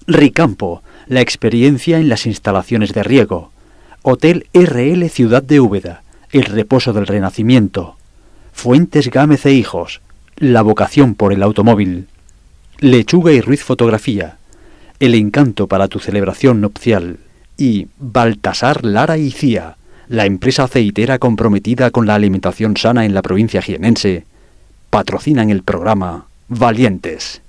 Ricampo, la experiencia en las instalaciones de riego. Hotel RL Ciudad de Úbeda, el reposo del Renacimiento. Fuentes Gámez e Hijos, la vocación por el automóvil. Lechuga y Ruiz Fotografía, el encanto para tu celebración nupcial. Y Baltasar Lara y Cía, la empresa aceitera comprometida con la alimentación sana en la provincia jienense, patrocinan el programa Valientes.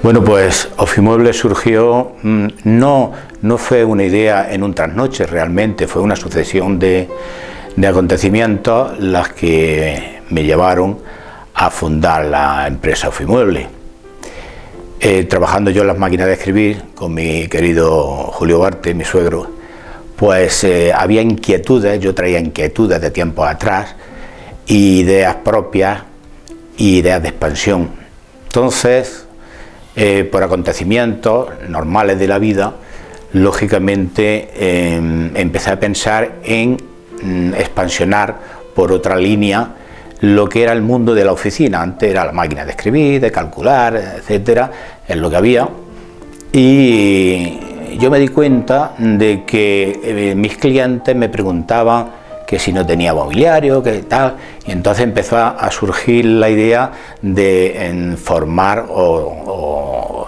Bueno, pues Ofimueble surgió, no fue una idea en un trasnoche realmente, fue una sucesión de acontecimientos las que me llevaron a fundar la empresa Ofimueble. Trabajando yo en las máquinas de escribir con mi querido Julio Barte, mi suegro, pues había inquietudes, yo traía inquietudes de tiempo atrás, y ideas propias y ideas de expansión. Entonces, por acontecimientos normales de la vida, lógicamente empecé a pensar en expansionar por otra línea lo que era el mundo de la oficina. Antes era la máquina de escribir, de calcular, etcétera, es lo que había. Y yo me di cuenta de que mis clientes me preguntaban que si no tenía mobiliario, que tal, y entonces empezó a surgir la idea de formar o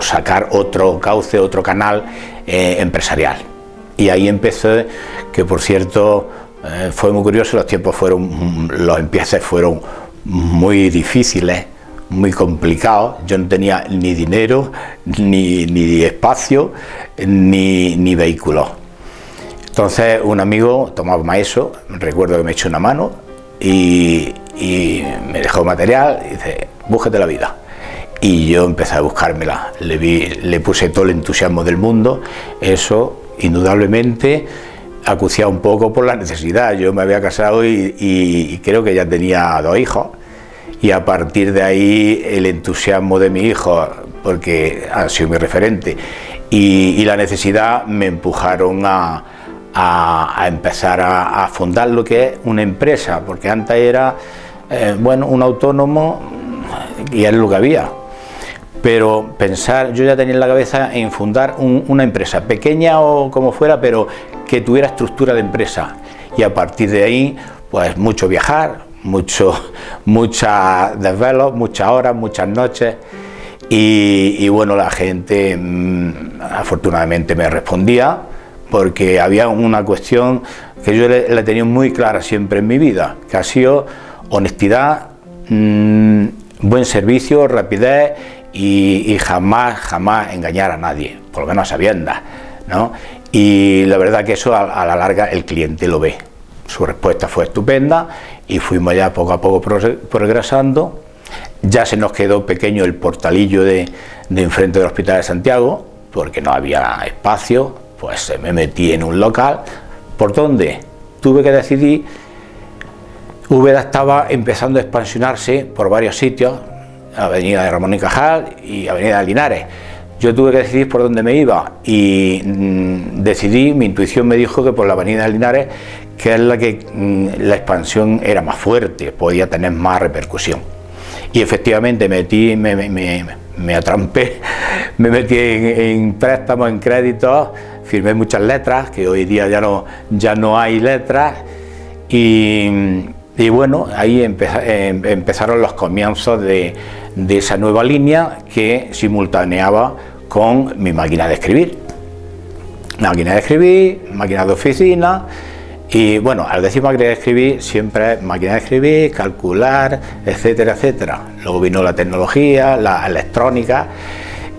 sacar otro cauce, otro canal empresarial. Y ahí empecé, que por cierto fue muy curioso, los empieces fueron muy difíciles, muy complicados. Yo no tenía ni dinero, ni espacio, ni vehículos. Entonces un amigo, Tomás Maeso, recuerdo que me echó una mano y me dejó material y dice, búscate la vida. Y yo empecé a buscármela, le puse todo el entusiasmo del mundo. Eso indudablemente acuciaba un poco por la necesidad. Yo me había casado y creo que ya tenía 2 hijos, y a partir de ahí el entusiasmo de mi hijo, porque ha sido mi referente, y la necesidad me empujaron a empezar a fundar lo que es una empresa, porque antes era un autónomo y es lo que había. Pero yo ya tenía en la cabeza en fundar una empresa, pequeña o como fuera, pero que tuviera estructura de empresa. Y a partir de ahí, pues mucho viajar, muchas desvelos, muchas horas, muchas noches. Y bueno, la gente afortunadamente me respondía, porque había una cuestión que yo la he tenido muy clara siempre en mi vida, que ha sido honestidad, buen servicio, rapidez y jamás engañar a nadie, por lo menos a sabiendas, ¿no? Y la verdad que eso a la larga el cliente lo ve. Su respuesta fue estupenda y fuimos ya poco a poco progresando. Ya se nos quedó pequeño el portalillo de enfrente del Hospital de Santiago, porque no había espacio. Pues me metí en un local, por donde tuve que decidir. Úbeda estaba empezando a expansionarse por varios sitios, Avenida de Ramón y Cajal y Avenida de Linares. Yo tuve que decidir por dónde me iba y decidí, mi intuición me dijo que por la Avenida de Linares, que es la que la expansión era más fuerte, podía tener más repercusión. Y efectivamente me atrampé, me metí en préstamos, en créditos, firmé muchas letras, que hoy día ya no hay letras, y Y bueno, ahí empezaron los comienzos de esa nueva línea que simultaneaba con mi máquina de escribir. Máquina de escribir, máquina de oficina. Y bueno, al decir máquina de escribir, siempre es máquina de escribir, calcular, etcétera, etcétera. Luego vino la tecnología, la electrónica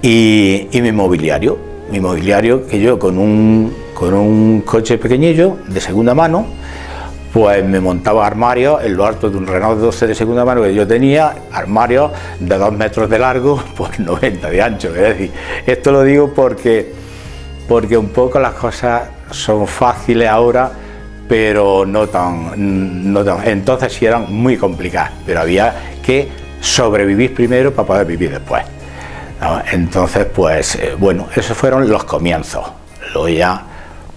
y mi mobiliario. Mi mobiliario que yo con un coche pequeñillo de segunda mano, pues me montaba armarios en lo alto de un Renault 12 de segunda mano que yo tenía, armarios de 2 metros de largo por 90 de ancho. Es decir, esto lo digo porque un poco las cosas son fáciles ahora, pero no tan. Entonces sí eran muy complicadas, pero había que sobrevivir primero para poder vivir después, ¿no? Entonces, pues bueno, esos fueron los comienzos. Luego ya,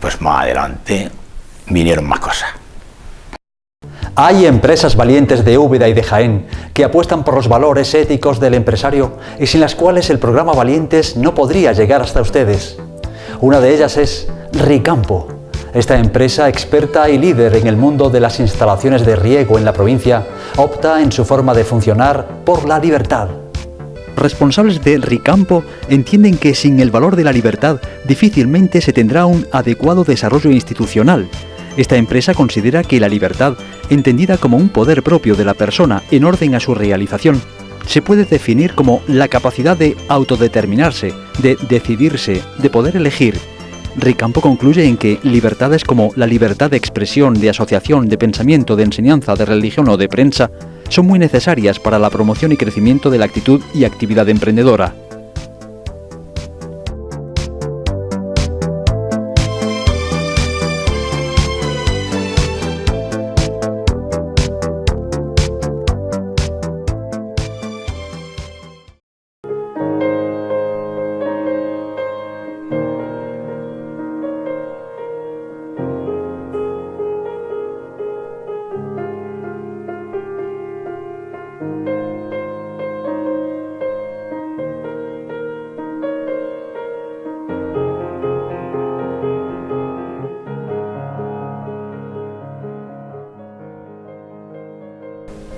pues más adelante vinieron más cosas. Hay empresas valientes de Úbeda y de Jaén que apuestan por los valores éticos del empresario y sin las cuales el programa Valientes no podría llegar hasta ustedes. Una de ellas es Ricampo. Esta empresa, experta y líder en el mundo de las instalaciones de riego en la provincia, opta en su forma de funcionar por la libertad. Responsables de Ricampo entienden que sin el valor de la libertad difícilmente se tendrá un adecuado desarrollo institucional. Esta empresa considera que la libertad, entendida como un poder propio de la persona en orden a su realización, se puede definir como la capacidad de autodeterminarse, de decidirse, de poder elegir. Ricampo concluye en que libertades como la libertad de expresión, de asociación, de pensamiento, de enseñanza, de religión o de prensa son muy necesarias para la promoción y crecimiento de la actitud y actividad emprendedora.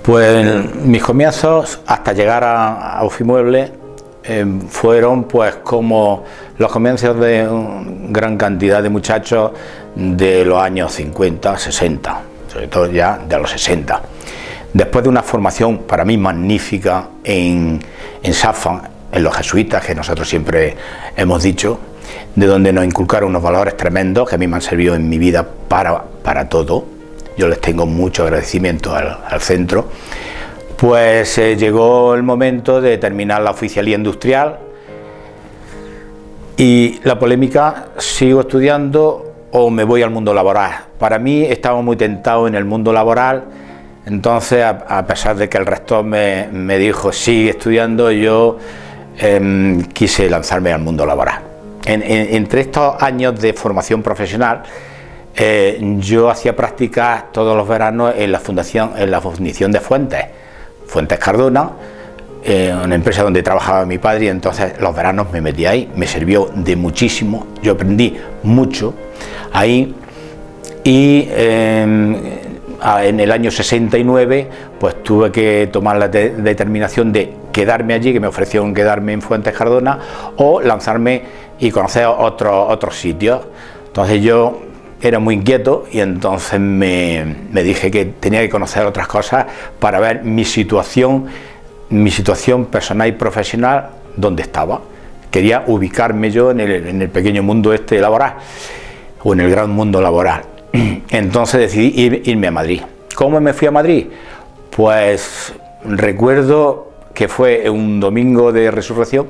Pues mis comienzos hasta llegar a Ofimueble fueron pues como los comienzos de gran cantidad de muchachos de los años 50, 60, sobre todo ya de los 60. Después de una formación para mí magnífica en SAFA, en los jesuitas, que nosotros siempre hemos dicho, de donde nos inculcaron unos valores tremendos que a mí me han servido en mi vida para todo. Yo les tengo mucho agradecimiento al centro. Pues llegó el momento de terminar la oficialía industrial y la polémica: ¿sigo estudiando o me voy al mundo laboral? Para mí estaba muy tentado en el mundo laboral, entonces a pesar de que el rector me dijo sigue estudiando, yo quise lanzarme al mundo laboral. Entre estos años de formación profesional, yo hacía prácticas todos los veranos en la fundición de Fuentes Cardona, una empresa donde trabajaba mi padre, y entonces los veranos me metí ahí. Me sirvió de muchísimo, yo aprendí mucho ahí, y en el año 69 pues tuve que tomar la determinación de quedarme allí, que me ofrecieron quedarme en Fuentes Cardona, o lanzarme y conocer otros sitios. Entonces yo era muy inquieto y entonces me dije que tenía que conocer otras cosas para ver mi situación personal y profesional, dónde estaba. Quería ubicarme yo en el pequeño mundo laboral, o en el gran mundo laboral. Entonces decidí irme a Madrid. ¿Cómo me fui a Madrid? Pues recuerdo que fue un domingo de resurrección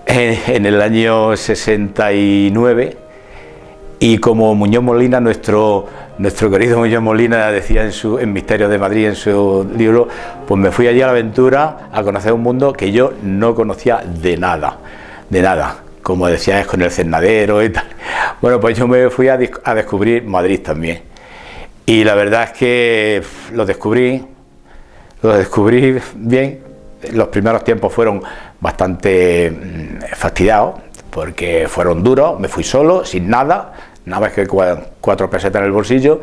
en el año 69, y como Muñoz Molina, nuestro querido Muñoz Molina, decía en Misterios de Madrid, en su libro, pues me fui allí a la aventura a conocer un mundo que yo no conocía de nada, como decía, es con el Cernadero y tal. Bueno, pues yo me fui a descubrir Madrid también, y la verdad es que lo descubrí bien. Los primeros tiempos fueron bastante fastidiados, porque fueron duros. Me fui solo, sin nada más que 4 pesetas en el bolsillo,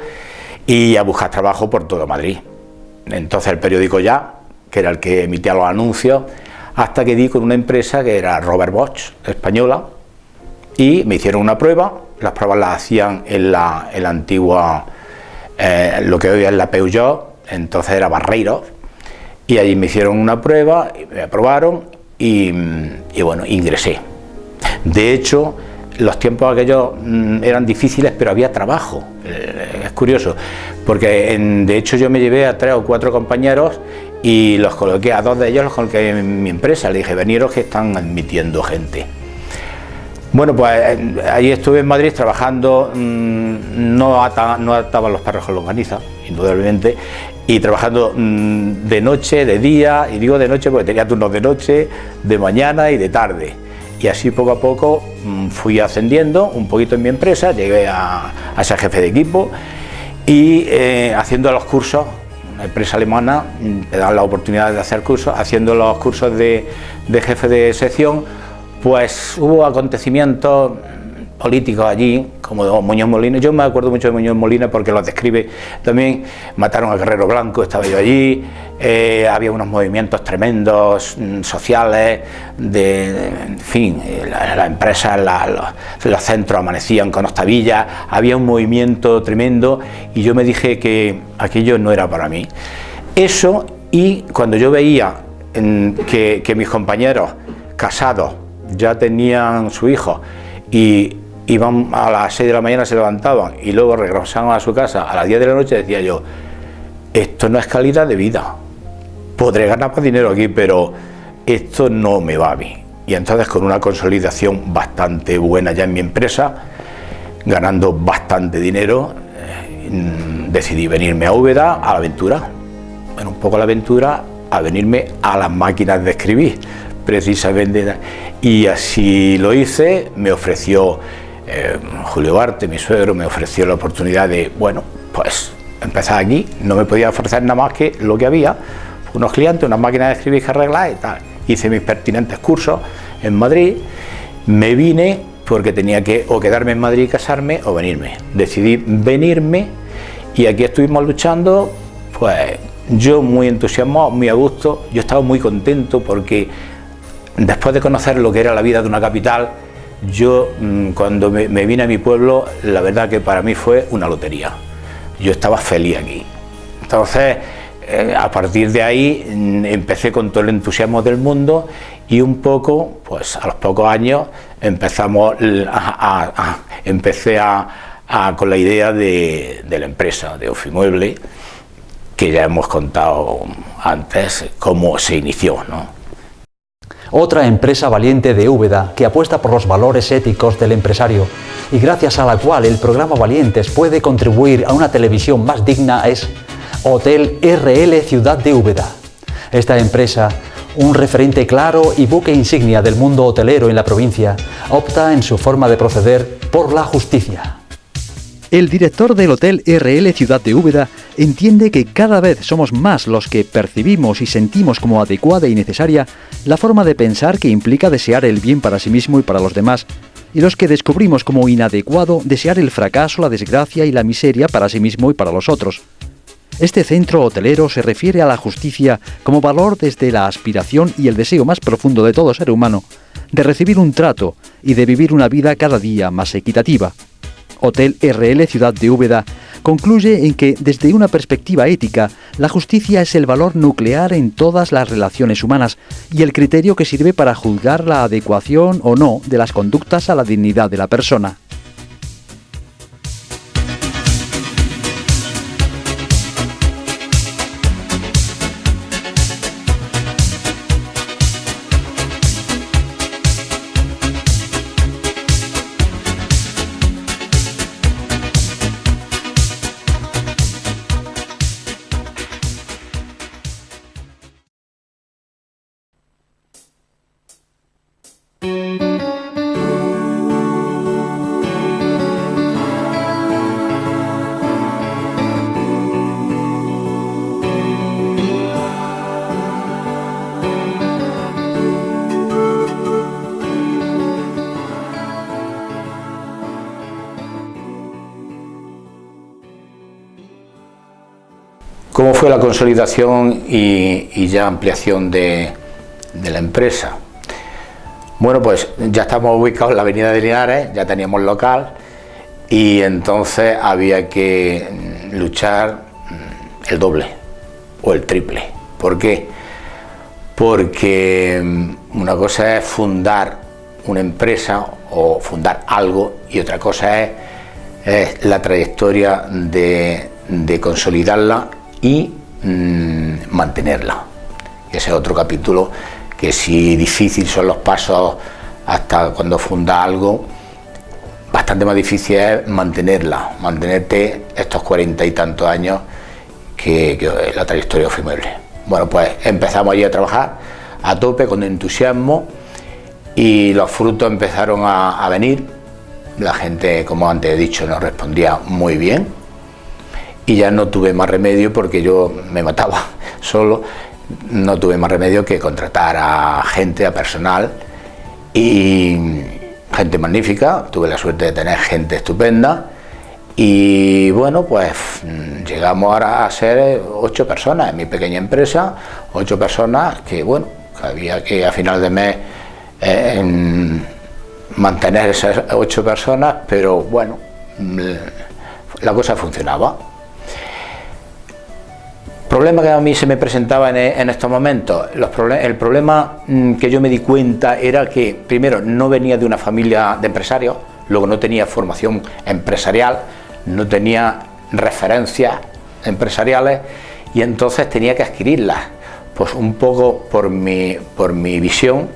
y a buscar trabajo por todo Madrid. Entonces el periódico Ya, que era el que emitía los anuncios, hasta que di con una empresa que era Robert Bosch, española, y me hicieron una prueba. Las pruebas las hacían en la antigua, lo que hoy es la Peugeot, entonces era Barreiros, y allí me hicieron una prueba, y me aprobaron y bueno, ingresé. De hecho, los tiempos aquellos eran difíciles, pero había trabajo. Es curioso, porque de hecho yo me llevé a 3 o 4 compañeros y los coloqué, a 2 de ellos los coloqué en mi empresa. Le dije, veniros que están admitiendo gente. Bueno, pues allí estuve en Madrid trabajando, no ataban los perros con longaniza, indudablemente, y trabajando de noche, de día, y digo de noche porque tenía turnos de noche, de mañana y de tarde. Y así poco a poco fui ascendiendo un poquito en mi empresa, llegué a ser jefe de equipo y haciendo los cursos, una empresa alemana te dan la oportunidad de hacer cursos, haciendo los cursos de jefe de sección, pues hubo acontecimientos políticos allí, como Muñoz Molina. Yo me acuerdo mucho de Muñoz Molina porque los describe también. Mataron a Guerrero Blanco, estaba yo allí, había unos movimientos tremendos sociales, en fin, las empresas, los centros amanecían con octavillas, había un movimiento tremendo y yo me dije que aquello no era para mí. Eso, y cuando yo veía que mis compañeros casados ya tenían su hijo y iban a las 6 de la mañana, se levantaban y luego regresaban a su casa a las 10 de la noche, decía yo, esto no es calidad de vida, podré ganar más dinero aquí, pero esto no me va a mí. Y entonces, con una consolidación bastante buena ya en mi empresa, ganando bastante dinero, decidí venirme a Úbeda, a la aventura. Bueno, un poco a la aventura, a venirme a las máquinas de escribir, precisamente. Y así lo hice. Me ofreció Julio Barte, mi suegro, me ofreció la oportunidad de, bueno, pues empezar aquí. No me podía ofrecer nada más que lo que había, unos clientes, unas máquinas de escribir que arreglar y tal. Hice mis pertinentes cursos en Madrid, me vine porque tenía que o quedarme en Madrid y casarme o venirme. Decidí venirme y aquí estuvimos luchando, pues yo muy entusiasmado, muy a gusto. Yo estaba muy contento porque después de conocer lo que era la vida de una capital, yo cuando me vine a mi pueblo, la verdad que para mí fue una lotería. Yo estaba feliz aquí. Entonces, a partir de ahí empecé con todo el entusiasmo del mundo y un poco, pues a los pocos años empecé con la idea de la empresa de Ofimueble, que ya hemos contado antes cómo se inició, ¿no? Otra empresa valiente de Úbeda que apuesta por los valores éticos del empresario y gracias a la cual el programa Valientes puede contribuir a una televisión más digna es Hotel RL Ciudad de Úbeda. Esta empresa, un referente claro y buque insignia del mundo hotelero en la provincia, opta en su forma de proceder por la justicia. El director del Hotel RL Ciudad de Úbeda entiende que cada vez somos más los que percibimos y sentimos como adecuada y necesaria la forma de pensar que implica desear el bien para sí mismo y para los demás, y los que descubrimos como inadecuado desear el fracaso, la desgracia y la miseria para sí mismo y para los otros. Este centro hotelero se refiere a la justicia como valor desde la aspiración y el deseo más profundo de todo ser humano, de recibir un trato y de vivir una vida cada día más equitativa. Hotel RL Ciudad de Úbeda concluye en que, desde una perspectiva ética, la justicia es el valor nuclear en todas las relaciones humanas y el criterio que sirve para juzgar la adecuación o no de las conductas a la dignidad de la persona. ¿Cómo fue la consolidación y ya ampliación de la empresa? Bueno, pues ya estamos ubicados en la avenida de Linares, ya teníamos local y entonces había que luchar el doble o el triple. ¿Por qué? Porque una cosa es fundar una empresa o fundar algo y otra cosa es la trayectoria de consolidarla y mantenerla. Ese es otro capítulo, que si difícil son los pasos hasta cuando funda algo, bastante más difícil es mantenerte estos 40 y tantos años que la trayectoria de Ofimuebles. Bueno, pues empezamos allí a trabajar a tope, con entusiasmo, y los frutos empezaron a venir. La gente, como antes he dicho, nos respondía muy bien y ya no tuve más remedio, porque yo me mataba solo, no tuve más remedio que contratar a gente, a personal, y gente magnífica. Tuve la suerte de tener gente estupenda y bueno, pues llegamos ahora a ser 8 personas en mi pequeña empresa, 8 personas que bueno, que había que a final de mes mantener esas 8 personas, pero bueno, la cosa funcionaba. ¿Problema que a mí se me presentaba en estos momentos? El problema que yo me di cuenta era que, primero, no venía de una familia de empresarios, luego no tenía formación empresarial, no tenía referencias empresariales y entonces tenía que adquirirlas, pues un poco por mi visión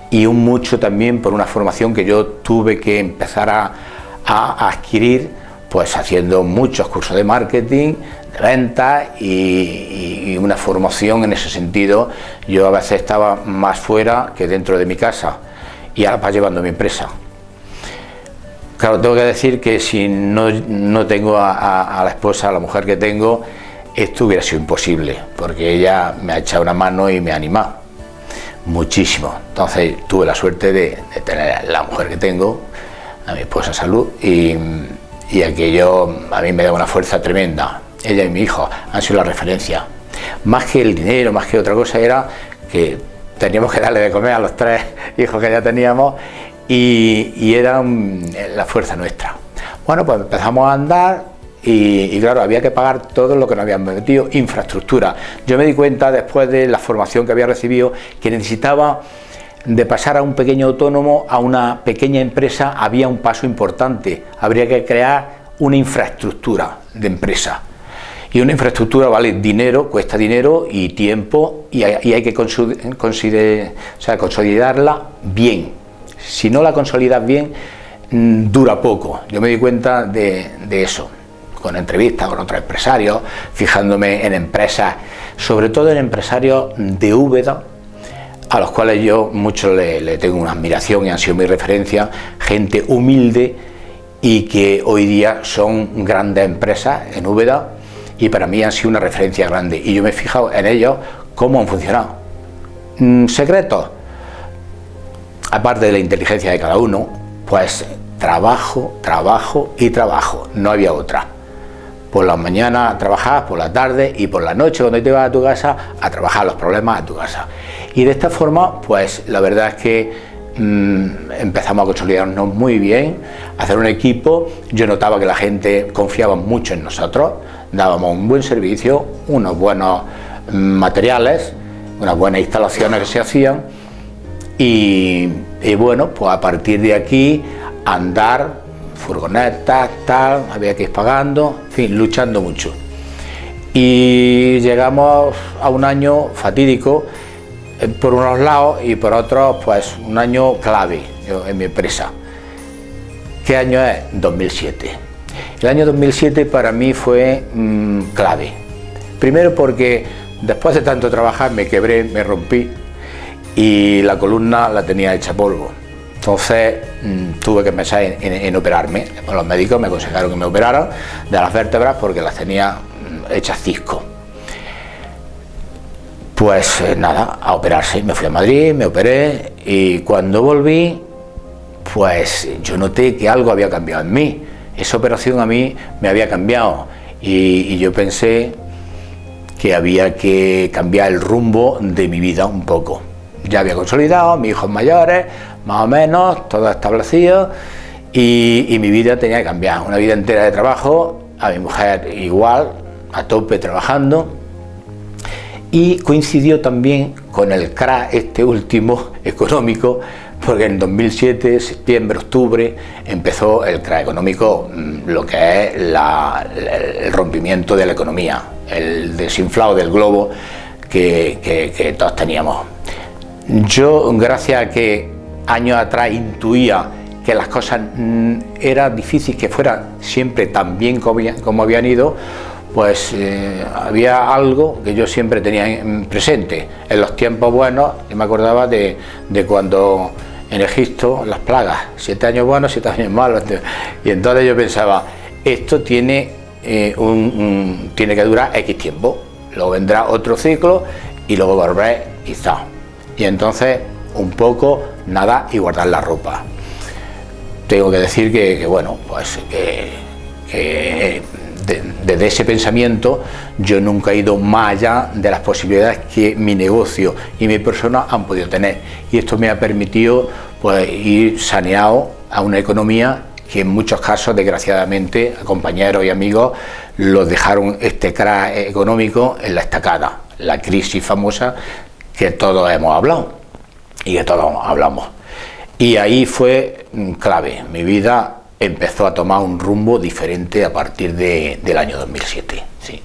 y un mucho también por una formación que yo tuve que empezar a adquirir, pues haciendo muchos cursos de marketing, de ventas y una formación en ese sentido. Yo a veces estaba más fuera que dentro de mi casa y ahora vas llevando mi empresa. Claro, tengo que decir que si no tengo a la esposa, a la mujer que tengo, esto hubiera sido imposible, porque ella me ha echado una mano y me ha animado muchísimo. Entonces tuve la suerte de tener la mujer que tengo, a mi esposa Salud, y aquello a mí me da una fuerza tremenda. Ella y mi hijo han sido la referencia. Más que el dinero, más que otra cosa, era que teníamos que darle de comer a los 3 hijos que ya teníamos y eran la fuerza nuestra. Bueno, pues empezamos a andar y claro, había que pagar todo lo que nos habíamos metido, infraestructura. Yo me di cuenta, después de la formación que había recibido, que necesitaba de pasar a un pequeño autónomo a una pequeña empresa. Había un paso importante, habría que crear una infraestructura de empresa. Y una infraestructura vale dinero, cuesta dinero y tiempo, y hay que consolidarla bien. Si no la consolidas bien, dura poco. Yo me di cuenta de eso, con entrevistas con otros empresarios, fijándome en empresas, sobre todo en empresarios de Úbeda, a los cuales yo mucho le tengo una admiración y han sido mi referencia, gente humilde y que hoy día son grandes empresas en Úbeda, y para mí han sido una referencia grande, y yo me he fijado en ellos cómo han funcionado. Secretos, aparte de la inteligencia de cada uno, pues trabajo, trabajo y trabajo, no había otra. Por la mañana trabajabas, por la tarde y por la noche cuando te ibas a tu casa a trabajar los problemas a tu casa. Y de esta forma, pues la verdad es que empezamos a consolidarnos muy bien, a hacer un equipo. Yo notaba que la gente confiaba mucho en nosotros, dábamos un buen servicio, unos buenos materiales, unas buenas instalaciones que se hacían y bueno, pues a partir de aquí andar, furgonetas, tal, había que ir pagando, en fin, luchando mucho. Y llegamos a un año fatídico, por unos lados, y por otros, pues un año clave en mi empresa. ¿Qué año es? 2007. El año 2007 para mí fue clave. Primero porque después de tanto trabajar me quebré, me rompí y la columna la tenía hecha polvo. Entonces tuve que pensar en operarme. Los médicos me aconsejaron que me operaran de las vértebras porque las tenía hechas cisco. Pues nada, a operarse. Me fui a Madrid, me operé y cuando volví, pues yo noté que algo había cambiado en mí. Esa operación a mí me había cambiado y yo pensé que había que cambiar el rumbo de mi vida un poco. Ya había consolidado, mis hijos mayores, más o menos, todo establecido, y mi vida tenía que cambiar. Una vida entera de trabajo, a mi mujer igual, a tope trabajando, y coincidió también con el crash este último económico, porque en 2007, septiembre, octubre, empezó el crash económico, lo que es el rompimiento de la economía, el desinflado del globo que todos teníamos. Yo, gracias a que años atrás intuía que las cosas era difícil que fueran siempre tan bien como habían ido, pues había algo que yo siempre tenía presente. En los tiempos buenos, yo me acordaba de cuando en Egipto las plagas, 7 años buenos, 7 años malos, y entonces yo pensaba, esto tiene tiene que durar X tiempo, luego vendrá otro ciclo y luego volveré quizá. Y entonces un poco nada y guardar la ropa. Tengo que decir que bueno, pues desde ese pensamiento yo nunca he ido más allá de las posibilidades que mi negocio y mi persona han podido tener, y esto me ha permitido pues ir saneado a una economía que en muchos casos, desgraciadamente, a compañeros y amigos los dejaron este crash económico en la estacada, la crisis famosa que todos hemos hablado y que todos hablamos. Y ahí fue clave. Mi vida empezó a tomar un rumbo diferente a partir del año 2007. Sí.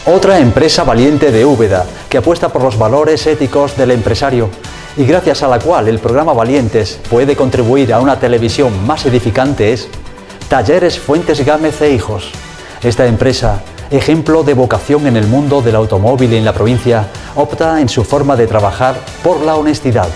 Otra empresa valiente de Úbeda, que apuesta por los valores éticos del empresario y gracias a la cual el programa Valientes puede contribuir a una televisión más edificante, es Talleres Fuentes Gámez e Hijos. Esta empresa, ejemplo de vocación en el mundo del automóvil y en la provincia, opta en su forma de trabajar por la honestidad.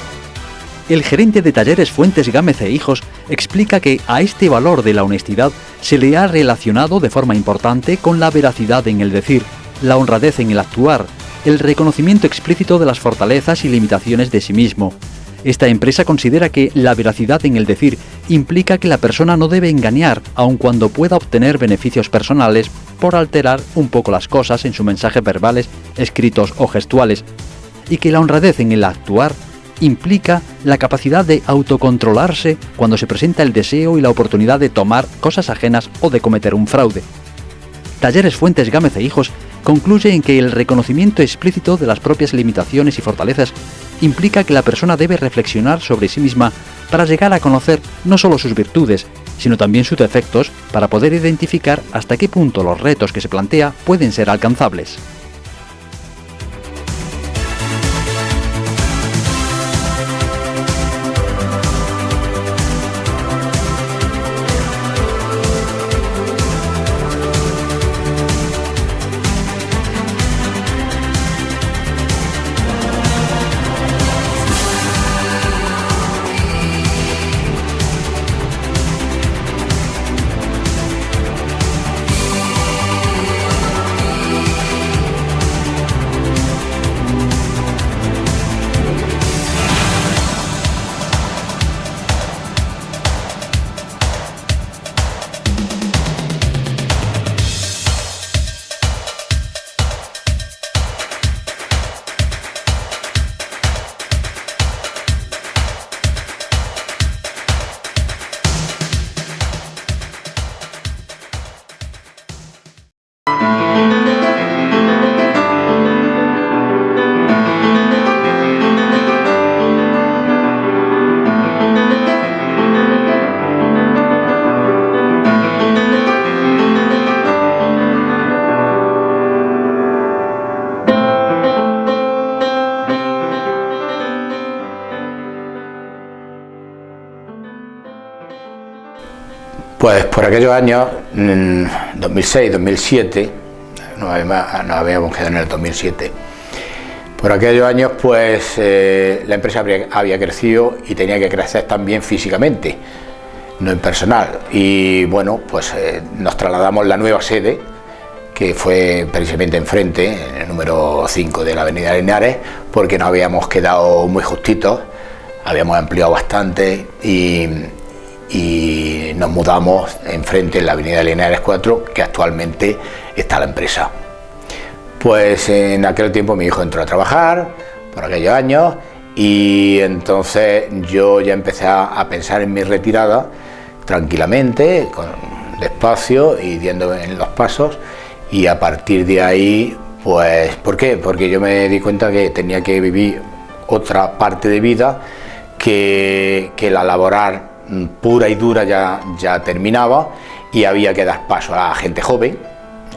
El gerente de Talleres Fuentes Gámez e Hijos explica que a este valor de la honestidad se le ha relacionado de forma importante con la veracidad en el decir, la honradez en el actuar, el reconocimiento explícito de las fortalezas y limitaciones de sí mismo. Esta empresa considera que la veracidad en el decir implica que la persona no debe engañar, aun cuando pueda obtener beneficios personales por alterar un poco las cosas en sus mensajes verbales, escritos o gestuales, y que la honradez en el actuar implica la capacidad de autocontrolarse cuando se presenta el deseo y la oportunidad de tomar cosas ajenas o de cometer un fraude. Talleres Fuentes Gámez e Hijos concluye en que el reconocimiento explícito de las propias limitaciones y fortalezas implica que la persona debe reflexionar sobre sí misma para llegar a conocer no solo sus virtudes, sino también sus defectos, para poder identificar hasta qué punto los retos que se plantea pueden ser alcanzables. Pues por aquellos años, en 2006, 2007, nos habíamos quedado en el 2007, por aquellos años pues la empresa había crecido y tenía que crecer también físicamente, no en personal, y bueno, pues nos trasladamos a la nueva sede, que fue precisamente enfrente, en el número 5 de la avenida Linares, porque nos habíamos quedado muy justitos, habíamos ampliado bastante y nos mudamos enfrente en la avenida Linares 4, que actualmente está la empresa. Pues en aquel tiempo mi hijo entró a trabajar, por aquellos años, y entonces yo ya empecé a pensar en mi retirada tranquilamente, despacio y viendo en los pasos, y a partir de ahí, pues, ¿por qué? Porque yo me di cuenta que tenía que vivir otra parte de vida, que la laboral pura y dura ya terminaba y había que dar paso a la gente joven.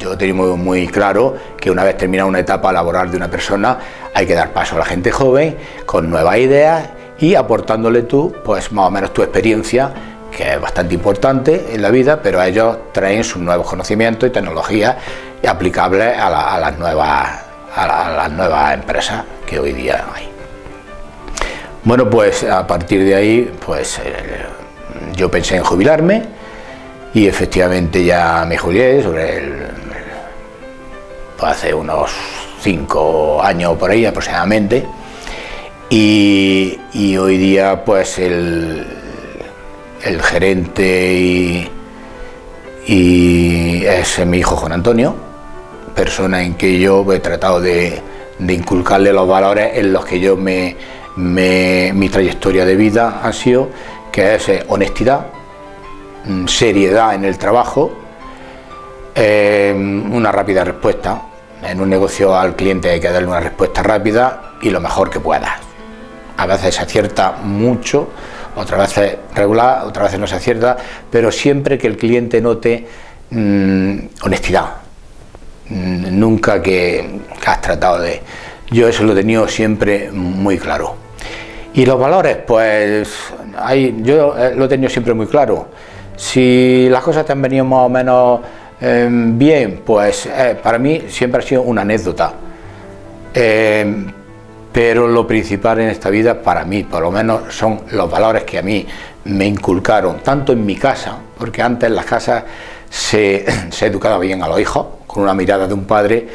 Yo tenía muy claro que una vez terminada una etapa laboral de una persona hay que dar paso a la gente joven con nuevas ideas y aportándole tú, pues más o menos tu experiencia, que es bastante importante en la vida, pero ellos traen sus nuevos conocimientos y tecnologías aplicables a las nuevas empresas que hoy día hay. Bueno, pues a partir de ahí, pues yo pensé en jubilarme y efectivamente ya me jubilé hace unos 5 años por ahí aproximadamente, y hoy día pues el gerente y es mi hijo Juan Antonio, persona en que yo he tratado de inculcarle los valores en los que yo mi trayectoria de vida ha sido, que es honestidad, seriedad en el trabajo, una rápida respuesta. En un negocio al cliente hay que darle una respuesta rápida y lo mejor que puedas. A veces se acierta mucho, otras veces regular, otras veces no se acierta, pero siempre que el cliente note honestidad, nunca que has tratado de... Yo eso lo he tenido siempre muy claro. Y los valores, pues yo lo he tenido siempre muy claro. Si las cosas te han venido más o menos bien, pues para mí siempre ha sido una anécdota. Pero lo principal en esta vida, para mí, por lo menos, son los valores que a mí me inculcaron, tanto en mi casa, porque antes en las casas se educaba bien a los hijos, con una mirada de un padre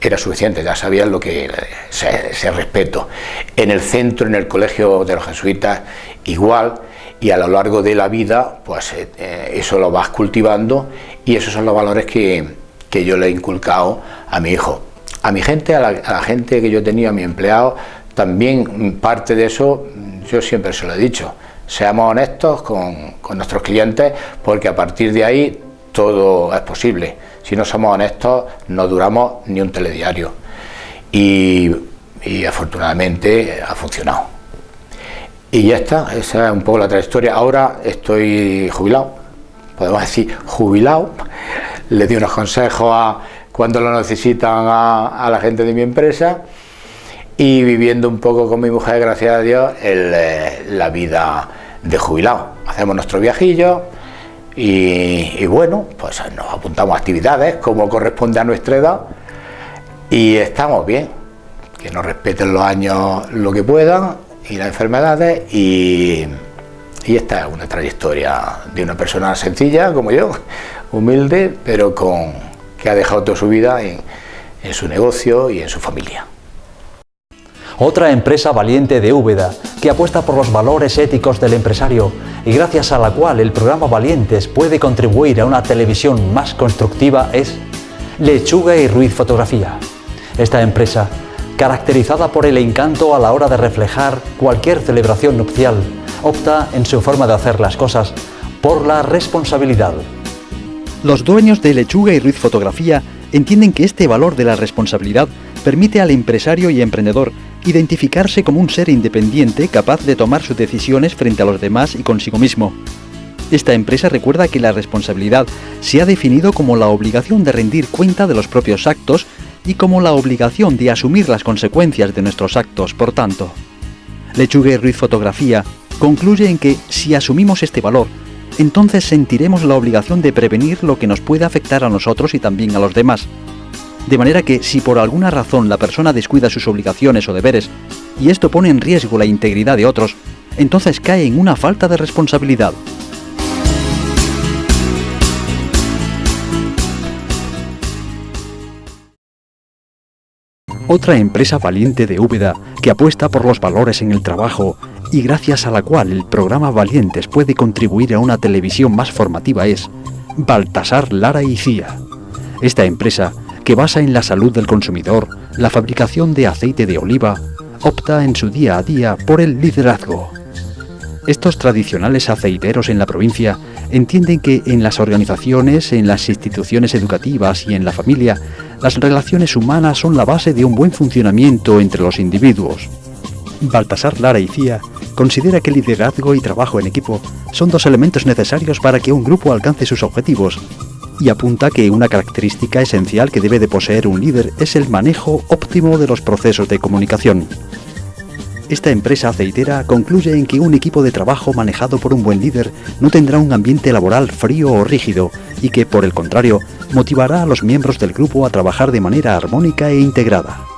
era suficiente, ya sabían lo que se respeto. En el centro, en el colegio de los jesuitas, igual, y a lo largo de la vida, pues eso lo vas cultivando, y esos son los valores que yo le he inculcado a mi hijo. A mi gente, a la gente que yo tenía, a mi empleado, también parte de eso, yo siempre se lo he dicho, seamos honestos con nuestros clientes, porque a partir de ahí todo es posible. Si no somos honestos, no duramos ni un telediario. Y afortunadamente ha funcionado. Y ya está, esa es un poco la trayectoria. Ahora estoy jubilado, podemos decir jubilado. Le di unos consejos cuando lo necesitan a la gente de mi empresa, y viviendo un poco con mi mujer, gracias a Dios, la vida de jubilado. Hacemos nuestro viajillo y bueno, pues nos apuntamos a actividades como corresponde a nuestra edad y estamos bien. Que nos respeten los años lo que puedan y las enfermedades, y esta es una trayectoria de una persona sencilla como yo, humilde, pero que ha dejado toda su vida en su negocio y en su familia. Otra empresa valiente de Úbeda, que apuesta por los valores éticos del empresario y gracias a la cual el programa Valientes puede contribuir a una televisión más constructiva, es Lechuga y Ruiz Fotografía. Esta empresa, caracterizada por el encanto a la hora de reflejar cualquier celebración nupcial, opta en su forma de hacer las cosas por la responsabilidad. Los dueños de Lechuga y Ruiz Fotografía entienden que este valor de la responsabilidad permite al empresario y emprendedor identificarse como un ser independiente capaz de tomar sus decisiones frente a los demás y consigo mismo. Esta empresa recuerda que la responsabilidad se ha definido como la obligación de rendir cuenta de los propios actos y como la obligación de asumir las consecuencias de nuestros actos, por tanto. Lechuga y Ruiz Fotografía concluye en que si asumimos este valor, entonces sentiremos la obligación de prevenir lo que nos puede afectar a nosotros y también a los demás. De manera que si por alguna razón la persona descuida sus obligaciones o deberes, y esto pone en riesgo la integridad de otros, entonces cae en una falta de responsabilidad. Otra empresa valiente de Úbeda que apuesta por los valores en el trabajo y gracias a la cual el programa Valientes puede contribuir a una televisión más formativa es Baltasar Lara y Cía. Esta empresa, que basa en la salud del consumidor la fabricación de aceite de oliva, opta en su día a día por el liderazgo. Estos tradicionales aceiteros en la provincia entienden que en las organizaciones, en las instituciones educativas y en la familia, las relaciones humanas son la base de un buen funcionamiento entre los individuos. Baltasar Lara y Cía considera que liderazgo y trabajo en equipo son dos elementos necesarios para que un grupo alcance sus objetivos, y apunta que una característica esencial que debe de poseer un líder es el manejo óptimo de los procesos de comunicación. Esta empresa aceitera concluye en que un equipo de trabajo manejado por un buen líder no tendrá un ambiente laboral frío o rígido y que, por el contrario, motivará a los miembros del grupo a trabajar de manera armónica e integrada.